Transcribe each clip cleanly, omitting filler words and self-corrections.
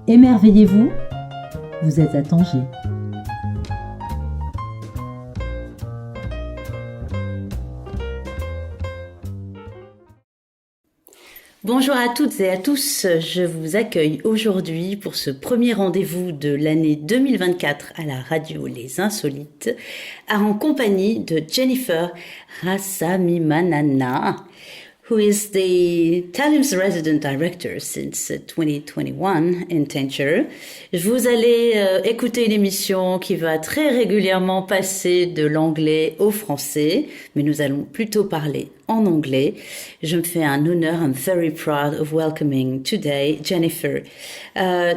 Émerveillez-vous, vous êtes à Tangier. Bonjour à toutes et à tous, je vous accueille aujourd'hui pour ce premier rendez-vous de l'année 2024 à la radio Les Insolites, en compagnie de Jennifer Rasamimanana, who is the Talim's resident director since 2021 in Tangier. Vous allez écouter une émission qui va très régulièrement passer de l'anglais au français, mais nous allons plutôt parler en anglais. Je me fais un honneur. I'm very proud of welcoming today Jennifer.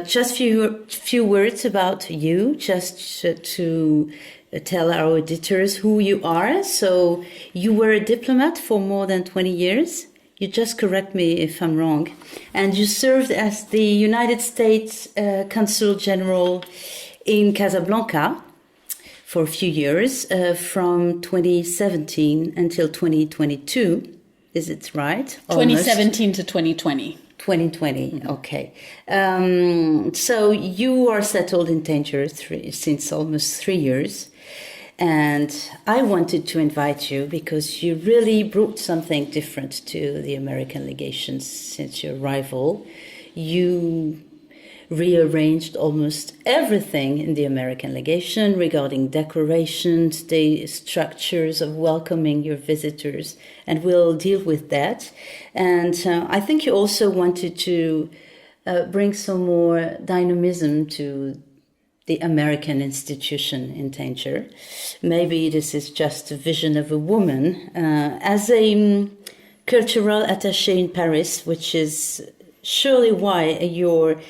Just few words about you, just to tell our auditors who you are. So you were a diplomat for more than 20 years. You just correct me if I'm wrong. And you served as the United States Consul General in Casablanca for a few years, from 2017 until 2022. Is it right? 2017 to 2020. 2020, mm-hmm. Okay. So you are settled in Tangier since almost 3 years. And I wanted to invite you because you really brought something different to the American Legation since your arrival. You rearranged almost everything in the American Legation regarding decorations, the structures of welcoming your visitors, and we'll deal with that. And I think you also wanted to bring some more dynamism to the American institution in Tangier. Maybe this is just a vision of a woman. As a cultural attaché in Paris, which is surely why your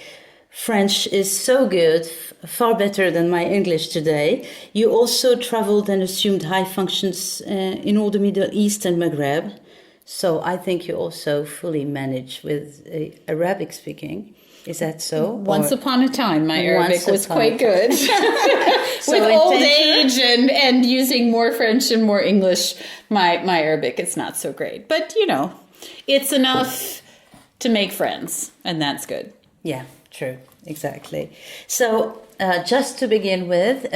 French is so good, far better than my English today. You also traveled and assumed high functions in all the Middle East and Maghreb. So I think you also fully manage with Arabic speaking. Is that so? Once upon a time, my Arabic was quite good. With old age and using more French and more English, my Arabic is not so great. But, you know, it's enough to make friends, and that's good. Yeah, true. Exactly. So just to begin with,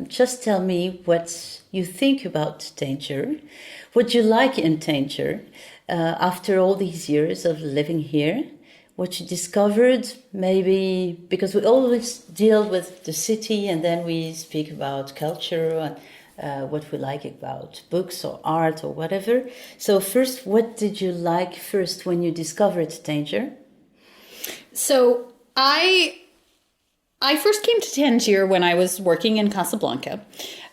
just tell me what you think about Tangier, what you like in Tangier after all these years of living here. What you discovered, maybe, because we always deal with the city and then we speak about culture and what we like about books or art or whatever. So first, what did you like first when you discovered Tangier? So I first came to Tangier when I was working in Casablanca.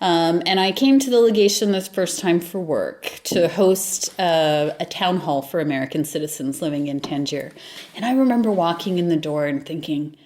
And I came to the legation this first time for work to host a town hall for American citizens living in Tangier. And I remember walking in the door and thinking,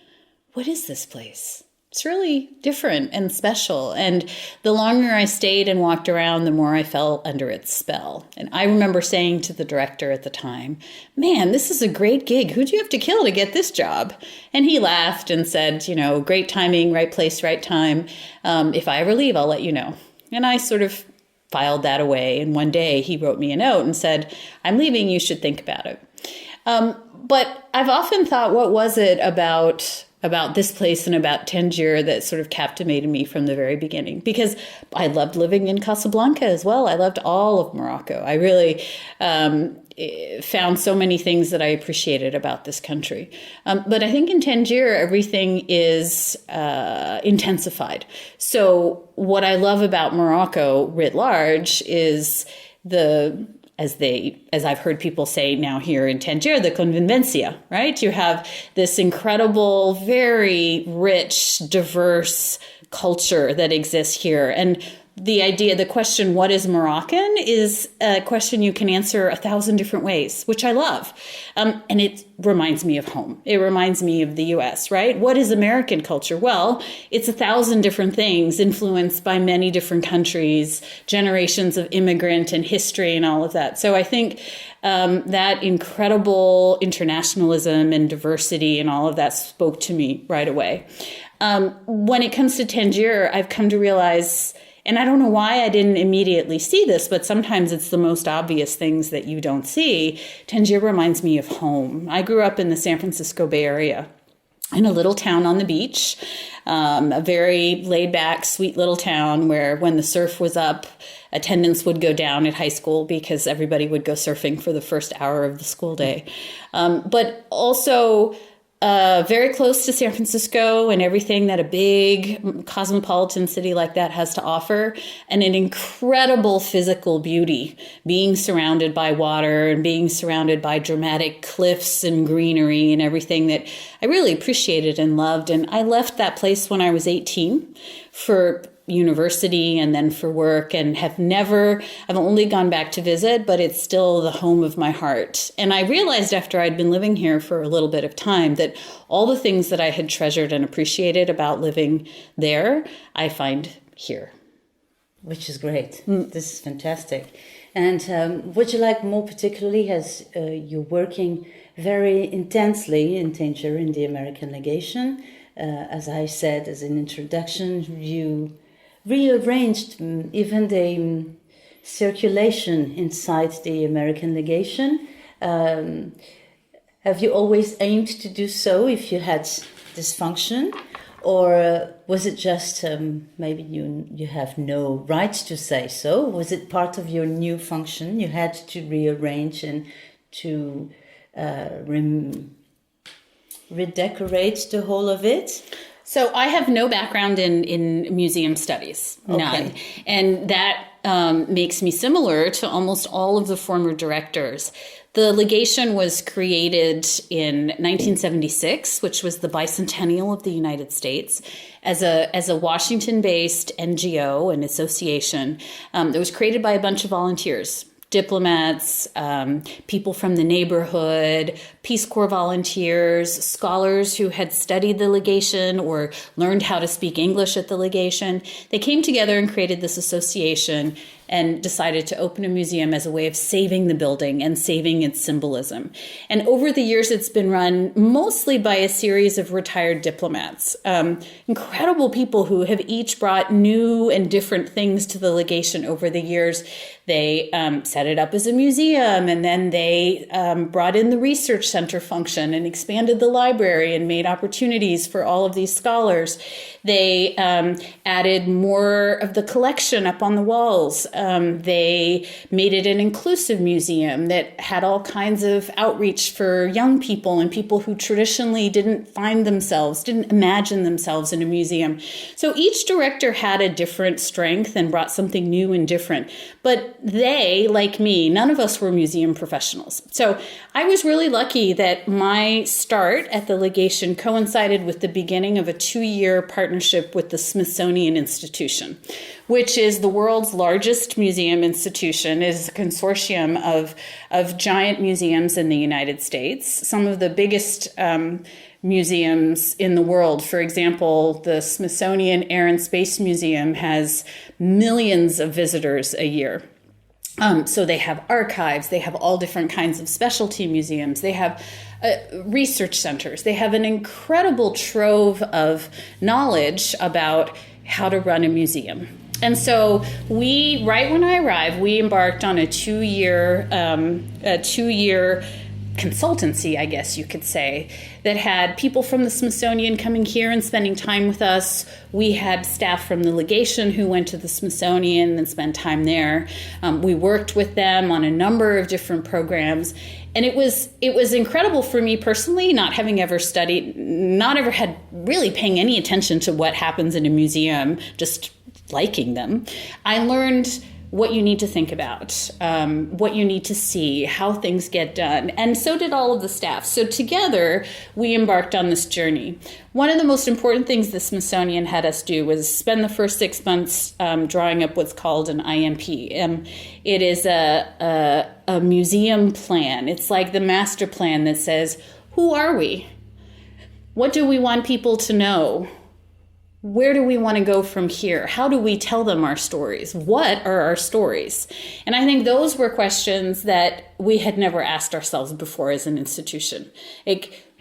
what is this place? It's really different and special. And the longer I stayed and walked around, the more I fell under its spell. And I remember saying to the director at the time, man, this is a great gig. Who'd you have to kill to get this job? And he laughed and said, you know, great timing, right place, right time. If I ever leave, I'll let you know. And I sort of filed that away. And one day he wrote me a note and said, I'm leaving. You should think about it. But I've often thought, what was it about this place and about Tangier that sort of captivated me from the very beginning? Because I loved living in Casablanca as well. I loved all of Morocco. I really found so many things that I appreciated about this country. But I think in Tangier, everything is intensified. So what I love about Morocco writ large is as I've heard people say now here in Tangier, the convivencia, right? You have this incredible, very rich, diverse culture that exists here. And the question, what is Moroccan, is a question you can answer 1,000 different ways, which I love. And it reminds me of home. It reminds me of the U.S., right? What is American culture? Well, it's 1,000 different things influenced by many different countries, generations of immigrant and history and all of that. So I think that incredible internationalism and diversity and all of that spoke to me right away. When it comes to Tangier, I've come to realize, and I don't know why I didn't immediately see this, but sometimes it's the most obvious things that you don't see. Tangier reminds me of home. I grew up in the San Francisco Bay Area. in a little town on the beach, a very laid back, sweet little town where when the surf was up, attendance would go down at high school because everybody would go surfing for the first hour of the school day. But also very close to San Francisco and everything that a big cosmopolitan city like that has to offer, and an incredible physical beauty, being surrounded by water and being surrounded by dramatic cliffs and greenery and everything that I really appreciated and loved. And I left that place when I was 18 for university and then for work, and I've only gone back to visit, but it's still the home of my heart. And I realized after I'd been living here for a little bit of time that all the things that I had treasured and appreciated about living there, I find here. Which is great. This is fantastic. And would you like more particularly, as you're working very intensely in Tangier in the American Legation, as I said as an introduction, you rearranged even the circulation inside the American Legation. Have you always aimed to do so if you had this function? Or was it just maybe you have no right to say so? Was it part of your new function? You had to rearrange and to redecorate the whole of it? So I have no background in museum studies, none. And that makes me similar to almost all of the former directors. The legation was created in 1976, which was the bicentennial of the United States, as a Washington-based NGO, an association that was created by a bunch of volunteers. Diplomats, people from the neighborhood, Peace Corps volunteers, scholars who had studied the legation or learned how to speak English at the legation. They came together and created this association and decided to open a museum as a way of saving the building and saving its symbolism. And over the years, it's been run mostly by a series of retired diplomats, incredible people who have each brought new and different things to the legation over the years. They set it up as a museum, and then they brought in the research center function and expanded the library and made opportunities for all of these scholars. They added more of the collection up on the walls. They made it an inclusive museum that had all kinds of outreach for young people and people who traditionally didn't imagine themselves in a museum. So each director had a different strength and brought something new and different. But they, like me, none of us were museum professionals. So I was really lucky that my start at the legation coincided with the beginning of a 2-year partnership with the Smithsonian Institution, which is the world's largest museum institution. It is a consortium of giant museums in the United States. Some of the biggest museums in the world. For example, the Smithsonian Air and Space Museum has millions of visitors a year. So they have archives, they have all different kinds of specialty museums, they have research centers, they have an incredible trove of knowledge about how to run a museum. And so right when I arrived, we embarked on a 2-year consultancy, I guess you could say, that had people from the Smithsonian coming here and spending time with us. We had staff from the legation who went to the Smithsonian and spent time there. We worked with them on a number of different programs. And it was incredible for me personally, not ever had really paying any attention to what happens in a museum, just liking them. I learned what you need to think about, what you need to see, how things get done. And so did all of the staff. So together, we embarked on this journey. One of the most important things the Smithsonian had us do was spend the first 6 months drawing up what's called an IMP. It is a museum plan. It's like the master plan that says, who are we? What do we want people to know? Where do we want to go from here? How do we tell them our stories? What are our stories? And I think those were questions that we had never asked ourselves before as an institution.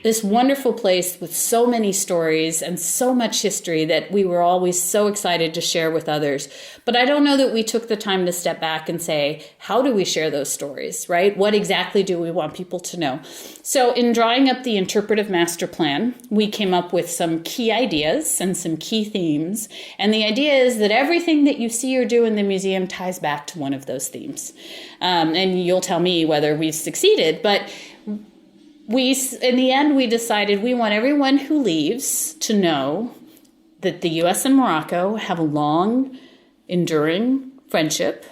this wonderful place with so many stories and so much history that we were always so excited to share with others. But I don't know that we took the time to step back and say, how do we share those stories, right? What exactly do we want people to know? So in drawing up the interpretive master plan, we came up with some key ideas and some key themes. And the idea is that everything that you see or do in the museum ties back to one of those themes. And you'll tell me whether we've succeeded, but in the end, we decided we want everyone who leaves to know that the U.S. and Morocco have a long, enduring friendship.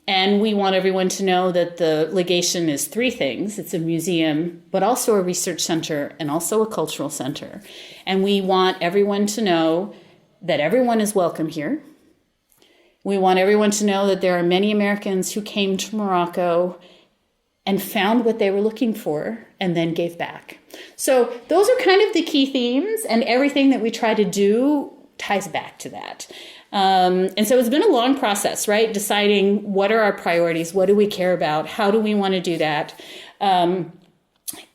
And we want everyone to know that the legation is three things. It's a museum, but also a research center and also a cultural center. And we want everyone to know that everyone is welcome here. We want everyone to know that there are many Americans who came to Morocco and found what they were looking for and then gave back. So those are kind of the key themes, and everything that we try to do ties back to that. And so it's been a long process, right? Deciding what are our priorities, what do we care about, how do we want to do that? And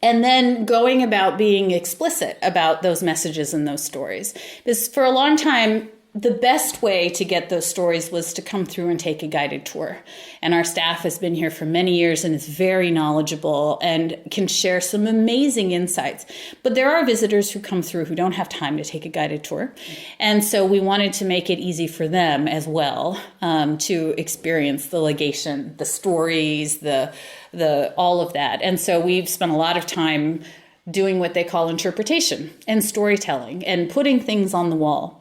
then going about being explicit about those messages and those stories. Because for a long time, the best way to get those stories was to come through and take a guided tour. And our staff has been here for many years and is very knowledgeable and can share some amazing insights. But there are visitors who come through who don't have time to take a guided tour. And so we wanted to make it easy for them as well to experience the legation, the stories, the all of that. And so we've spent a lot of time doing what they call interpretation and storytelling and putting things on the wall.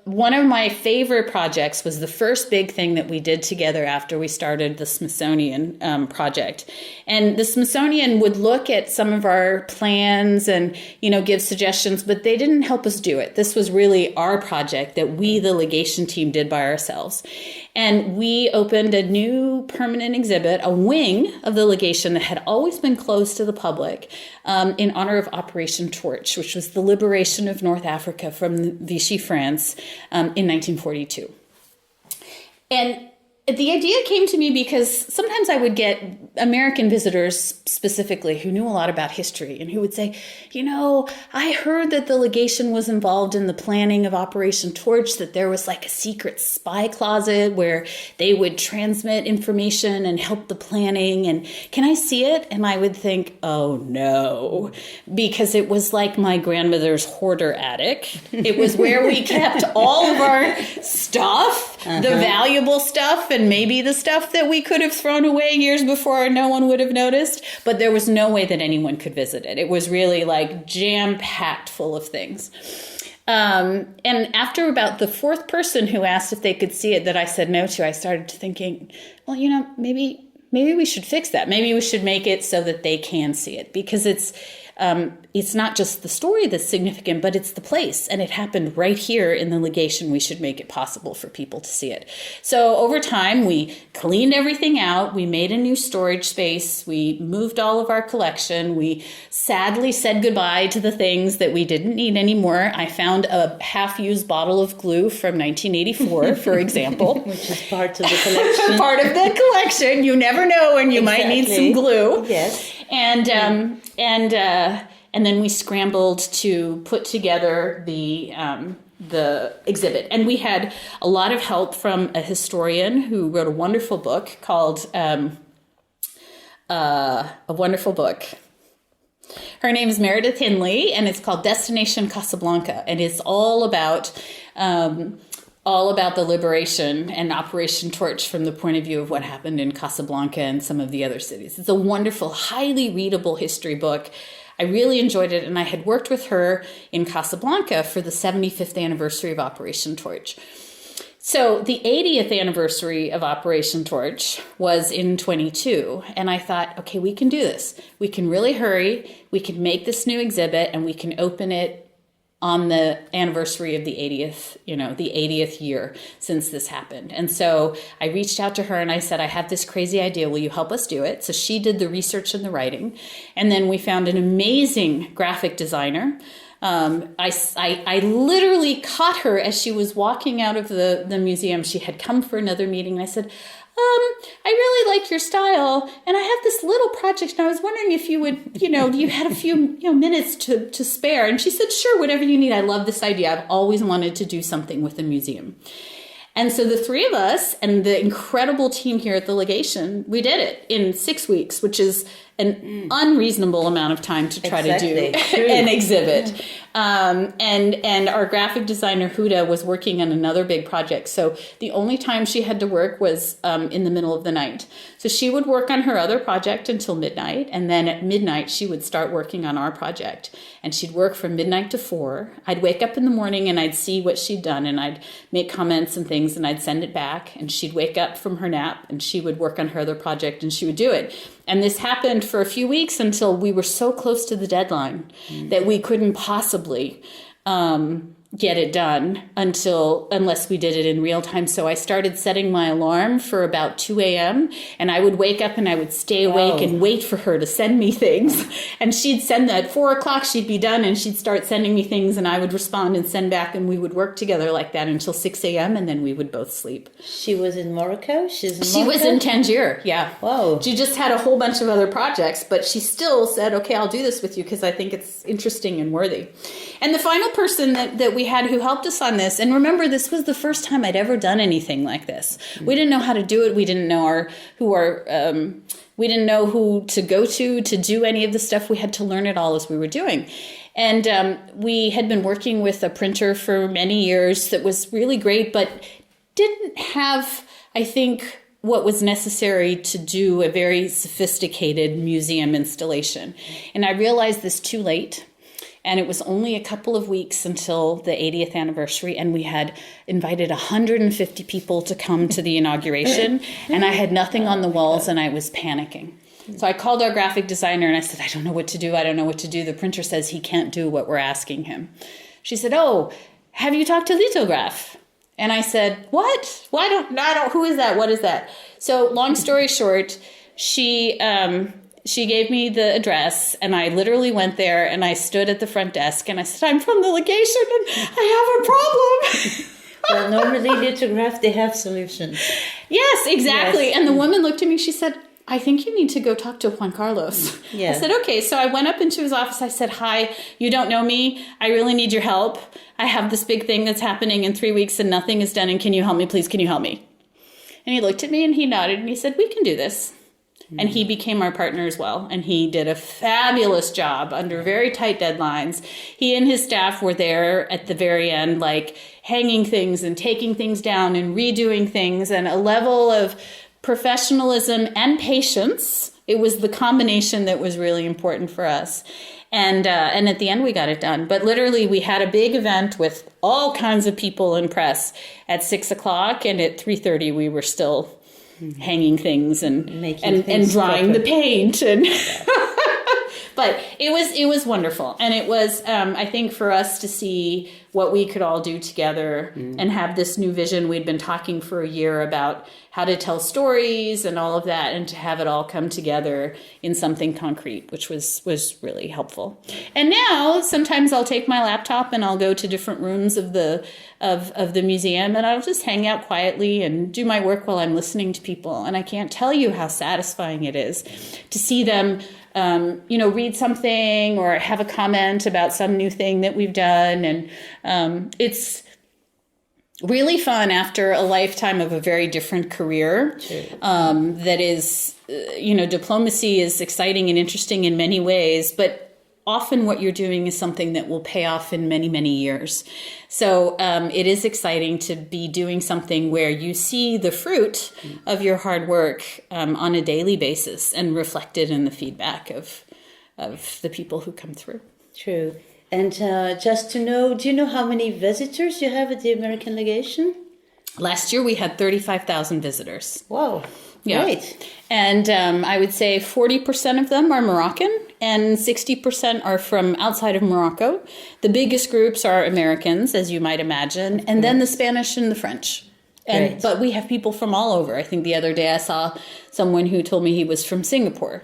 One of my favorite projects was the first big thing that we did together after we started the Smithsonian project. And the Smithsonian would look at some of our plans and, give suggestions, but they didn't help us do it. This was really our project that we, the legation team, did by ourselves. And we opened a new permanent exhibit, a wing of the legation that had always been closed to the public, in honor of Operation Torch, which was the liberation of North Africa from Vichy France in 1942. And the idea came to me because sometimes I would get American visitors specifically who knew a lot about history and who would say, I heard that the legation was involved in the planning of Operation Torch, that there was like a secret spy closet where they would transmit information and help the planning. And can I see it? And I would think, oh no, because it was like my grandmother's hoarder attic. It was where we kept all of our stuff, the valuable stuff, and maybe the stuff that we could have thrown away years before and no one would have noticed, but there was no way that anyone could visit it. It was really like jam-packed full of things. And after about the fourth person who asked if they could see it that I said no to, I started thinking, well, maybe we should fix that. Maybe we should make it so that they can see it, because it's not just the story that's significant, but it's the place. And it happened right here in the legation. We should make it possible for people to see it. So over time, we cleaned everything out. We made a new storage space. We moved all of our collection. We sadly said goodbye to the things that we didn't need anymore. I found a half-used bottle of glue from 1984, for example. Which is part of the collection. Part of the collection. You never know when you might need some glue. Yes. And then we scrambled to put together the exhibit. And we had a lot of help from a historian who wrote a wonderful book called Her name is Meredith Hindley, and it's called Destination Casablanca. And it's all about the liberation and Operation Torch from the point of view of what happened in Casablanca and some of the other cities. It's a wonderful, highly readable history book. I really enjoyed it, and I had worked with her in Casablanca for the 75th anniversary of Operation Torch. So the 80th anniversary of Operation Torch was in 22, and I thought, okay, we can do this. We can really hurry. We can make this new exhibit, and we can open it on the anniversary of the 80th year since this happened. And so I reached out to her and I said, I have this crazy idea. Will you help us do it? So she did the research and the writing. And then we found an amazing graphic designer. I literally caught her as she was walking out of the museum. She had come for another meeting. And I said, I really like your style, and I have this little project, and I was wondering if you would, you had a few minutes to spare. And she said, sure, whatever you need. I love this idea. I've always wanted to do something with a museum. And so the three of us and the incredible team here at the Legation, we did it in 6 weeks, which is an unreasonable amount of time to try to do an exhibit. And our graphic designer, Huda, was working on another big project. So the only time she had to work was in the middle of the night. So she would work on her other project until midnight. And then at midnight, she would start working on our project. And she'd work from midnight to 4. I'd wake up in the morning and I'd see what she'd done. And I'd make comments and things and I'd send it back. And she'd wake up from her nap and she would work on her other project and she would do it. And this happened for a few weeks until we were so close to the deadline that we couldn't possibly get it done unless we did it in real time. So I started setting my alarm for about 2 a.m. and I would wake up and I would stay awake and wait for her to send me things. And she'd send that at 4 o'clock, she'd be done and she'd start sending me things and I would respond and send back and we would work together like that until 6 a.m. and then we would both sleep. She was in Morocco? She was in Tangier, yeah. Wow. She just had a whole bunch of other projects, but she still said, okay, I'll do this with you because I think it's interesting and worthy. And the final person that we had who helped us on this, and remember, this was the first time I'd ever done anything like this. We didn't know how to do it. We didn't know we didn't know who to go to do any of the stuff. We had to learn it all as we were doing. And we had been working with a printer for many years that was really great, but didn't have, I think, what was necessary to do a very sophisticated museum installation. And I realized this too late. And it was only a couple of weeks until the 80th anniversary, and we had invited 150 people to come to the inauguration, and I had nothing on the walls, and I was panicking. So I called our graphic designer, and I said, I don't know what to do. I don't know what to do. The printer says he can't do what we're asking him. She said, oh, have you talked to lithograph? And I said, what? I don't, who is that? What is that? So long story short, she gave me the address and I literally went there and I stood at the front desk and I said, I'm from the Legation and I have a problem. Well, normally lithograph, they have solutions. Yes, exactly. Yes. And the woman looked at me, she said, I think you need to go talk to Juan Carlos. Yeah. I said, okay. So I went up into his office. I said, hi, you don't know me. I really need your help. I have this big thing that's happening in 3 weeks and nothing is done. And can you help me, please? Can you help me? And he looked at me and he nodded and he said, we can do this. And he became our partner as well. And he did a fabulous job under very tight deadlines. He and his staff were there at the very end, like hanging things and taking things down and redoing things, and a level of professionalism and patience. It was the combination that was really important for us. And at the end, we got it done. But literally, we had a big event with all kinds of people and press at 6 o'clock. And at 3:30, we were still hanging things and drying the paint and but it was wonderful. And it was I think for us to see what we could all do together and have this new vision. We'd been talking for a year about how to tell stories and all of that, and to have it all come together in something concrete, which was really helpful. And now sometimes I'll take my laptop and I'll go to different rooms of the museum and I'll just hang out quietly and do my work while I'm listening to people. And I can't tell you how satisfying it is to see them read something or have a comment about some new thing that we've done. And it's really fun after a lifetime of a very different career. That is, diplomacy is exciting and interesting in many ways, but often what you're doing is something that will pay off in many, many years. So it is exciting to be doing something where you see the fruit of your hard work on a daily basis and reflected in the feedback of the people who come through. True. And just to know, do you know how many visitors you have at the American Legation? Last year we had 35,000 visitors. Wow. Yeah. Great. And I would say 40% of them are Moroccan and 60% are from outside of Morocco. The biggest groups are Americans, as you might imagine, and then the Spanish and the French. But we have people from all over. I think the other day I saw someone who told me he was from Singapore.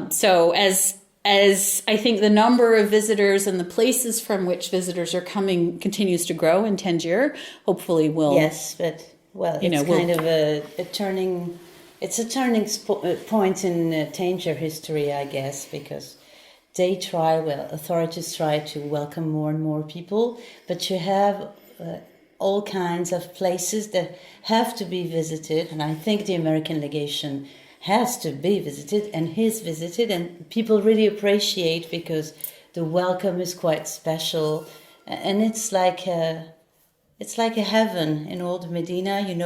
So as I think the number of visitors and the places from which visitors are coming continues to grow in Tangier, hopefully we'll... Yes, but Well, it's kind of a turning. It's a turning point in Tangier history, I guess, because authorities try to welcome more and more people, but you have all kinds of places that have to be visited, and I think the American Legation has to be visited and is visited, and people really appreciate because the welcome is quite special, and it's like a heaven in all the Medina, in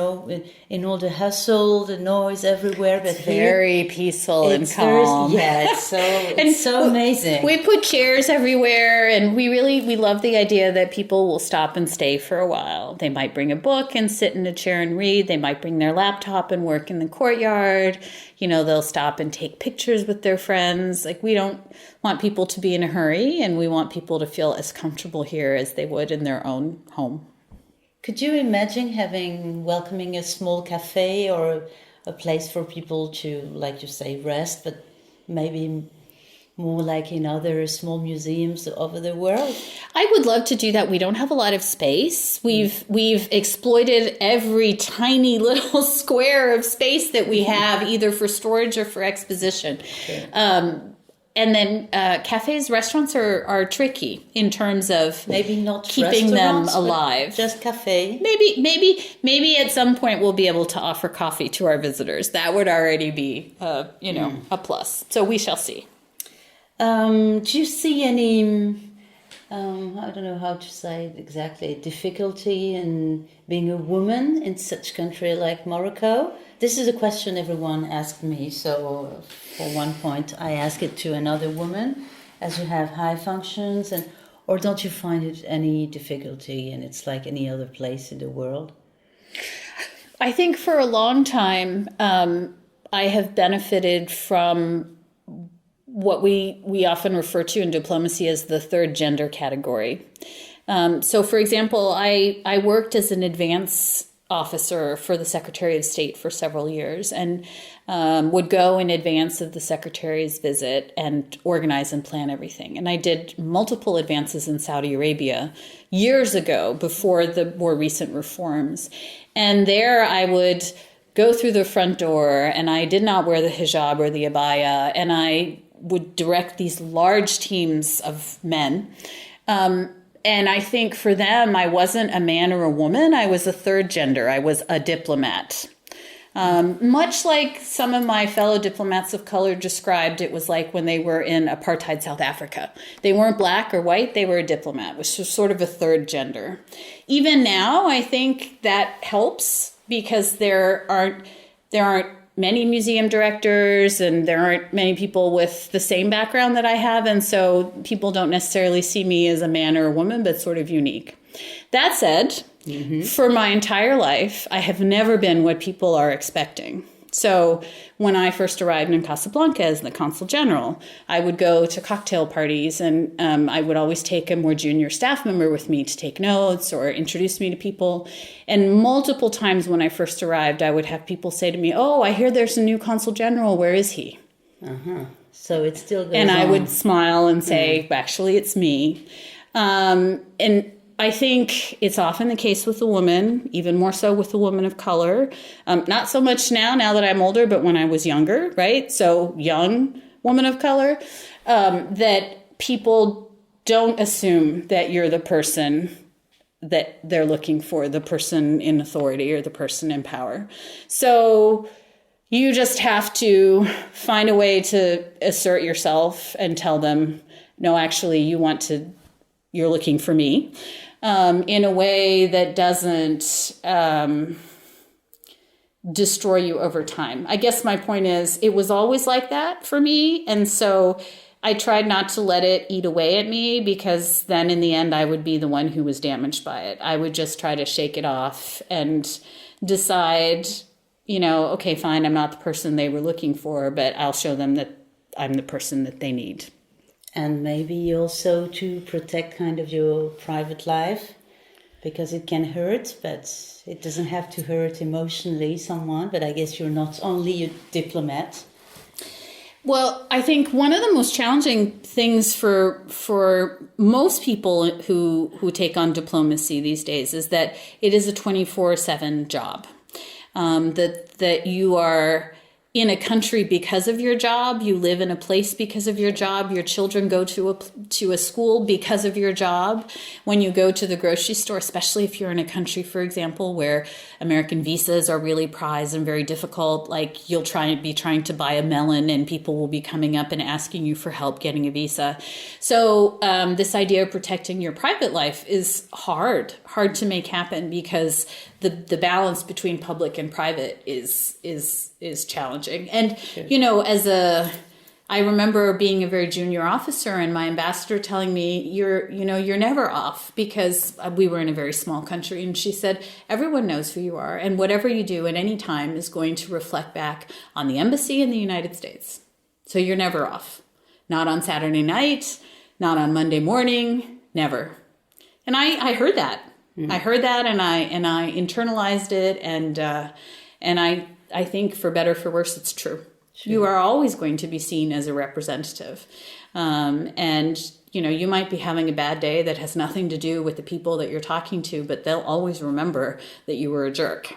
all the hustle, the noise everywhere. But it's very peaceful and calm. It's so amazing. We put chairs everywhere, and we love the idea that people will stop and stay for a while. They might bring a book and sit in a chair and read. They might bring their laptop and work in the courtyard. They'll stop and take pictures with their friends. Like, we don't want people to be in a hurry, and we want people to feel as comfortable here as they would in their own home. Could you imagine welcoming a small cafe or a place for people to, like you say, rest, but maybe more like in other small museums over the world? I would love to do that. We don't have a lot of space. We've exploited every tiny little square of space that we have, either for storage or for exposition. Sure. And then cafes, restaurants are tricky in terms of maybe not keeping them alive. Just cafe. Maybe at some point we'll be able to offer coffee to our visitors. That would already be a plus. So we shall see. Do you see any? I don't know how to say it exactly. Difficulty in being a woman in such country like Morocco? This is a question everyone asked me. So for one point, I asked it to another woman, as you have high functions, or don't you find it any difficulty? And it's like any other place in the world. I think for a long time, I have benefited from what we often refer to in diplomacy as the third gender category. So, for example, I worked as an advance officer for the Secretary of State for several years, and would go in advance of the Secretary's visit and organize and plan everything. And I did multiple advances in Saudi Arabia years ago, before the more recent reforms. And there I would go through the front door, and I did not wear the hijab or the abaya, and I would direct these large teams of men. And I think for them, I wasn't a man or a woman. I was a third gender. I was a diplomat. Much like some of my fellow diplomats of color described, it was like when they were in apartheid South Africa. They weren't black or white. They were a diplomat, which was sort of a third gender. Even now, I think that helps, because there aren't many museum directors, and there aren't many people with the same background that I have. And so people don't necessarily see me as a man or a woman, but sort of unique. That said, for my entire life, I have never been what people are expecting. So when I first arrived in Casablanca as the Consul General, I would go to cocktail parties, and I would always take a more junior staff member with me to take notes or introduce me to people. And multiple times when I first arrived, I would have people say to me, "Oh, I hear there's a new Consul General. Where is he?" So it still goes and on. I would smile and say, "Actually, it's me." And I think it's often the case with a woman, even more so with a woman of color. Not so much now that I'm older, but when I was younger, right? So young woman of color, that people don't assume that you're the person that they're looking for, the person in authority or the person in power. So you just have to find a way to assert yourself and tell them, no, actually, you're looking for me. In a way that doesn't destroy you over time. I guess my point is, it was always like that for me. And so I tried not to let it eat away at me, because then in the end, I would be the one who was damaged by it. I would just try to shake it off and decide, okay, fine, I'm not the person they were looking for, but I'll show them that I'm the person that they need. And maybe also to protect kind of your private life, because it can hurt, but it doesn't have to hurt emotionally someone. But I guess you're not only a diplomat. Well, I think one of the most challenging things for most people who take on diplomacy these days is that it is a 24/7 job. that you are in a country because of your job, you live in a place because of your job, your children go to a school because of your job. When you go to the grocery store, especially if you're in a country, for example, where American visas are really prized and very difficult, like you'll be trying to buy a melon and people will be coming up and asking you for help getting a visa. So this idea of protecting your private life is hard to make happen because the balance between public and private is challenging. And, sure. I remember being a very junior officer and my ambassador telling me, you're never off, because we were in a very small country. And she said, everyone knows who you are. And whatever you do at any time is going to reflect back on the embassy in the United States. So you're never off. Not on Saturday night, not on Monday morning, never. And I heard that. Mm-hmm. I heard that and I internalized it. And I think for better, for worse, it's true. Sure. You are always going to be seen as a representative. And you might be having a bad day that has nothing to do with the people that you're talking to, but they'll always remember that you were a jerk.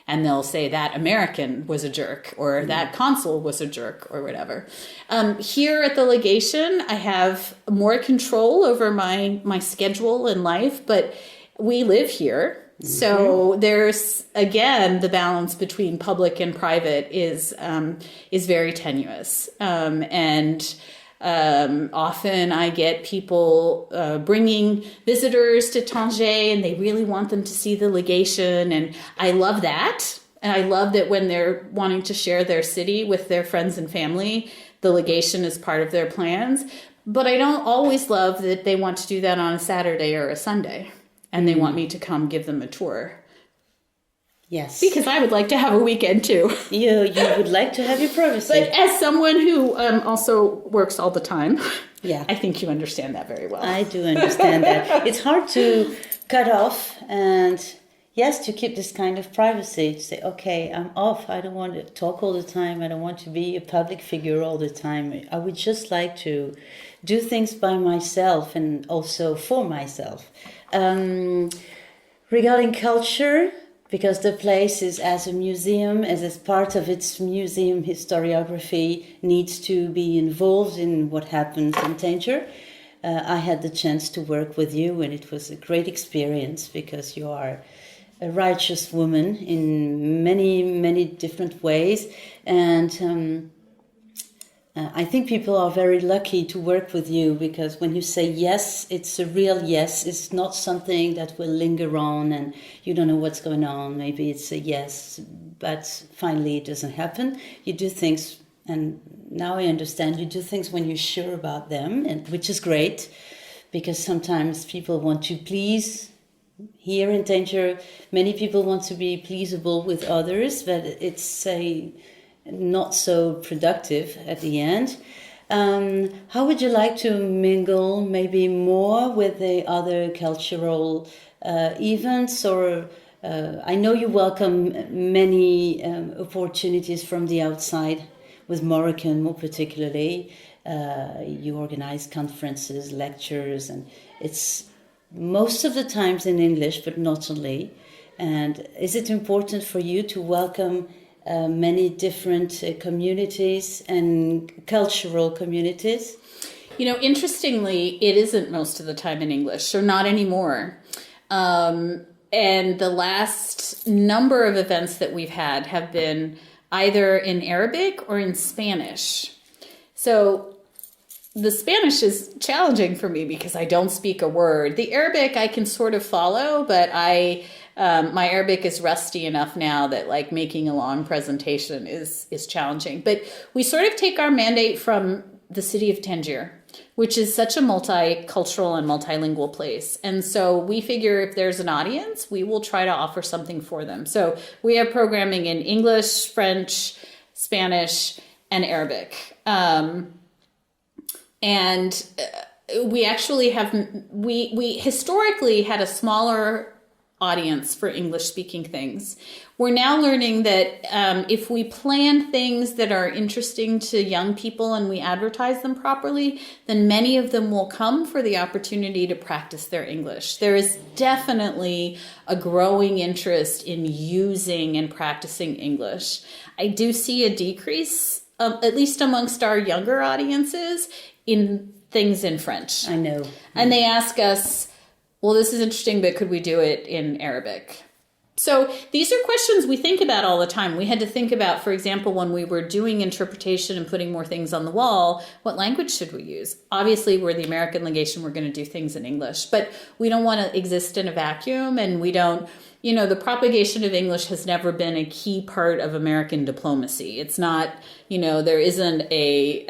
And they'll say that American was a jerk, or that consul was a jerk, or whatever. Here at the legation, I have more control over my schedule in life, but we live here. So there's, again, the balance between public and private is very tenuous. Often I get people bringing visitors to Tangier and they really want them to see the legation. And I love that. And I love that when they're wanting to share their city with their friends and family, the legation is part of their plans. But I don't always love that they want to do that on a Saturday or a Sunday. And they want me to come give them a tour. Yes. Because I would like to have a weekend too. You would like to have your privacy. But as someone who also works all the time, yeah, I think you understand that very well. I do understand that. It's hard to cut off and, yes, to keep this kind of privacy. To say, okay, I'm off. I don't want to talk all the time. I don't want to be a public figure all the time. I would just like to do things by myself and also for myself. Regarding culture, because the place is as a museum, as part of its museum historiography, needs to be involved in what happens in Tangier. I had the chance to work with you, and it was a great experience because you are a righteous woman in many, many different ways. And I think people are very lucky to work with you, because when you say yes, it's a real yes. It's not something that will linger on and you don't know what's going on. Maybe it's a yes, but finally it doesn't happen. You do things, and now I understand, you do things when you're sure about them, and which is great, because sometimes people want to please. Here in Tangier, many people want to be pleasable with others, but it's not so productive at the end. How would you like to mingle maybe more with the other cultural events? Or I know you welcome many opportunities from the outside, with Moroccan more particularly. You organize conferences, lectures, and it's most of the times in English, but not only. And is it important for you to welcome many different communities and cultural communities? Interestingly, it isn't most of the time in English, or not anymore. And the last number of events that we've had have been either in Arabic or in Spanish. So the Spanish is challenging for me because I don't speak a word. The Arabic I can sort of follow, but my Arabic is rusty enough now that making a long presentation is challenging. But we sort of take our mandate from the city of Tangier, which is such a multicultural and multilingual place. And so we figure if there's an audience, we will try to offer something for them. So we have programming in English, French, Spanish, and Arabic. We actually have, we historically had a smaller audience for English-speaking things. We're now learning that if we plan things that are interesting to young people and we advertise them properly, then many of them will come for the opportunity to practice their English. There is definitely a growing interest in using and practicing English. I do see a decrease, at least amongst our younger audiences, in things in French. I know. And they ask us, well, this is interesting, but could we do it in Arabic? So these are questions we think about all the time. We had to think about, for example, when we were doing interpretation and putting more things on the wall, what language should we use? Obviously, we're the American Legation. We're going to do things in English, but we don't want to exist in a vacuum, and we don't, the propagation of English has never been a key part of American diplomacy. It's not, there isn't a,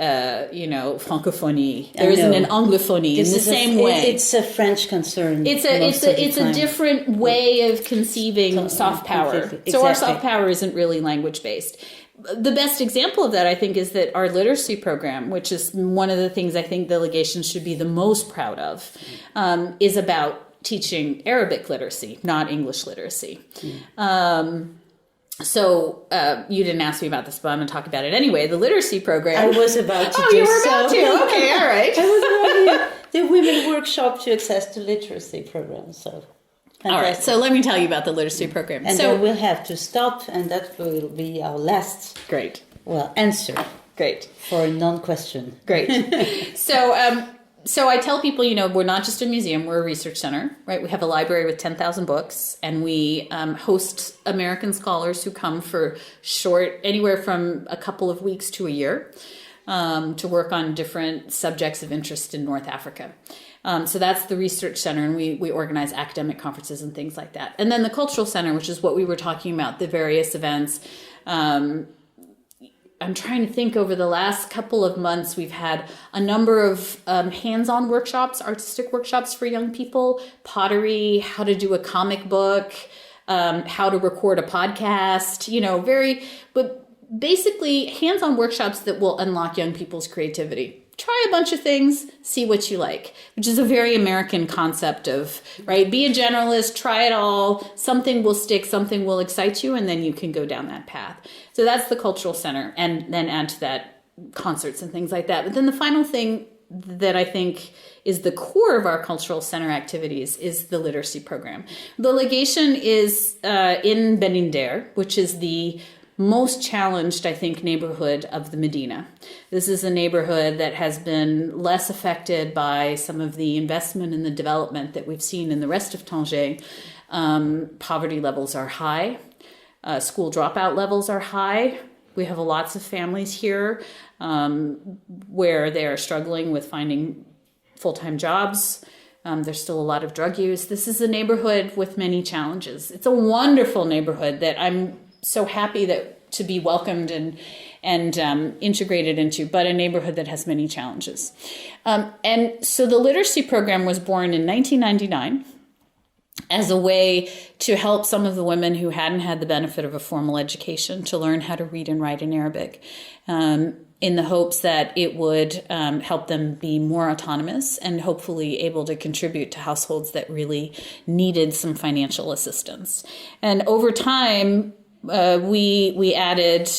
francophonie. There isn't an anglophonie in the same way. It's a French concern. It's a different way of conceiving soft power. Exactly. So our soft power isn't really language based. The best example of that, I think, is that our literacy program, which is one of the things I think the legation should be the most proud of, is about teaching Arabic literacy, not English literacy. So you didn't ask me about this, but I'm going to talk about it anyway. The literacy program. I was about to. Oh, you were about to. Okay, all right. I was the women workshop to access to literacy program. So. Fantastic. All right, so let me tell you about the literacy program. And then we'll have to stop, and that will be our last answer. Great. For a non-question. Great. So I tell people, we're not just a museum, we're a research center, right? We have a library with 10,000 books, and we host American scholars who come for anywhere from a couple of weeks to a year, to work on different subjects of interest in North Africa. So that's the research center, and we organize academic conferences and things like that. And then the cultural center, which is what we were talking about, the various events. I'm trying to think, over the last couple of months, we've had a number of hands-on workshops, artistic workshops for young people, pottery, how to do a comic book, how to record a podcast, but basically hands-on workshops that will unlock young people's creativity. Try a bunch of things, see what you like, which is a very American concept of, right? Be a generalist, try it all. Something will stick, something will excite you, and then you can go down that path. So that's the cultural center, and then add to that concerts and things like that. But then the final thing that I think is the core of our cultural center activities is the literacy program. The legation is in Benindaire, which is the most challenged, I think, neighborhood of the Medina. This is a neighborhood that has been less affected by some of the investment and the development that we've seen in the rest of Tangier. Poverty levels are high. School dropout levels are high. We have lots of families here where they are struggling with finding full-time jobs. There's still a lot of drug use. This is a neighborhood with many challenges. It's a wonderful neighborhood that I'm so happy to be welcomed and integrated into, but a neighborhood that has many challenges. And so the literacy program was born in 1999 as a way to help some of the women who hadn't had the benefit of a formal education to learn how to read and write in Arabic, in the hopes that it would help them be more autonomous and hopefully able to contribute to households that really needed some financial assistance. And over time, we added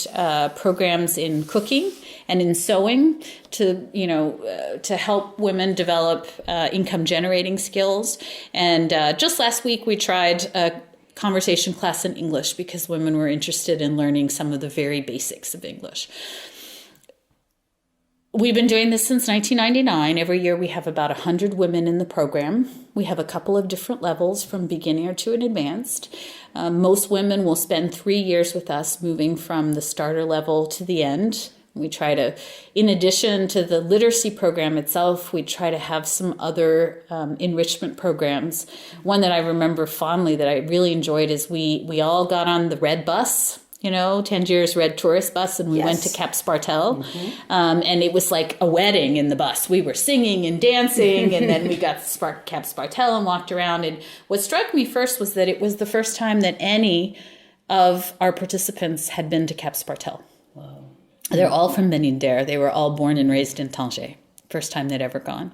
programs in cooking and in sewing to help women develop income generating skills. And just last week we tried a conversation class in English because women were interested in learning some of the very basics of English. We've been doing this since 1999. Every year we have about 100 women in the program. We have a couple of different levels, from beginner to an advanced. Most women will spend 3 years with us, moving from the starter level to the end. We try to, in addition to the literacy program itself, we try to have some other enrichment programs. One that I remember fondly that I really enjoyed is we all got on the red bus, Tangier's red tourist bus, and we went to Cap Spartel. Mm-hmm. And it was like a wedding in the bus. We were singing and dancing, and then we got to Cap Spartel and walked around. And what struck me first was that it was the first time that any of our participants had been to Cap Spartel. Wow. They're all from Benindaire. They were all born and raised in Tangier. First time they'd ever gone.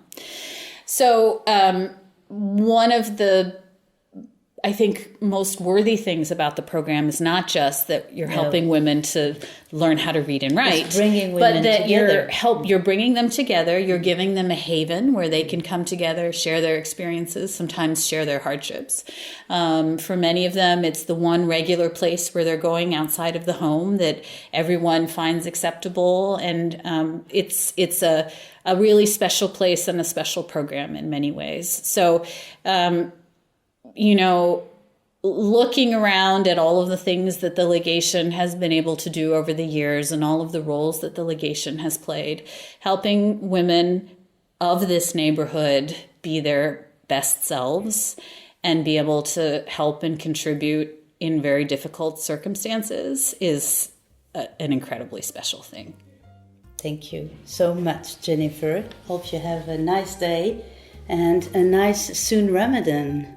So one of the I think most worthy things about the program is not just that you're helping women to learn how to read and write, but that you're bringing them together. You're giving them a haven where they can come together, share their experiences, sometimes share their hardships. For many of them, it's the one regular place where they're going outside of the home that everyone finds acceptable, and it's a really special place and a special program in many ways. So. Looking around at all of the things that the legation has been able to do over the years and all of the roles that the legation has played, helping women of this neighborhood be their best selves and be able to help and contribute in very difficult circumstances is an incredibly special thing. Thank you so much, Jennifer. Hope you have a nice day and a nice soon Ramadan.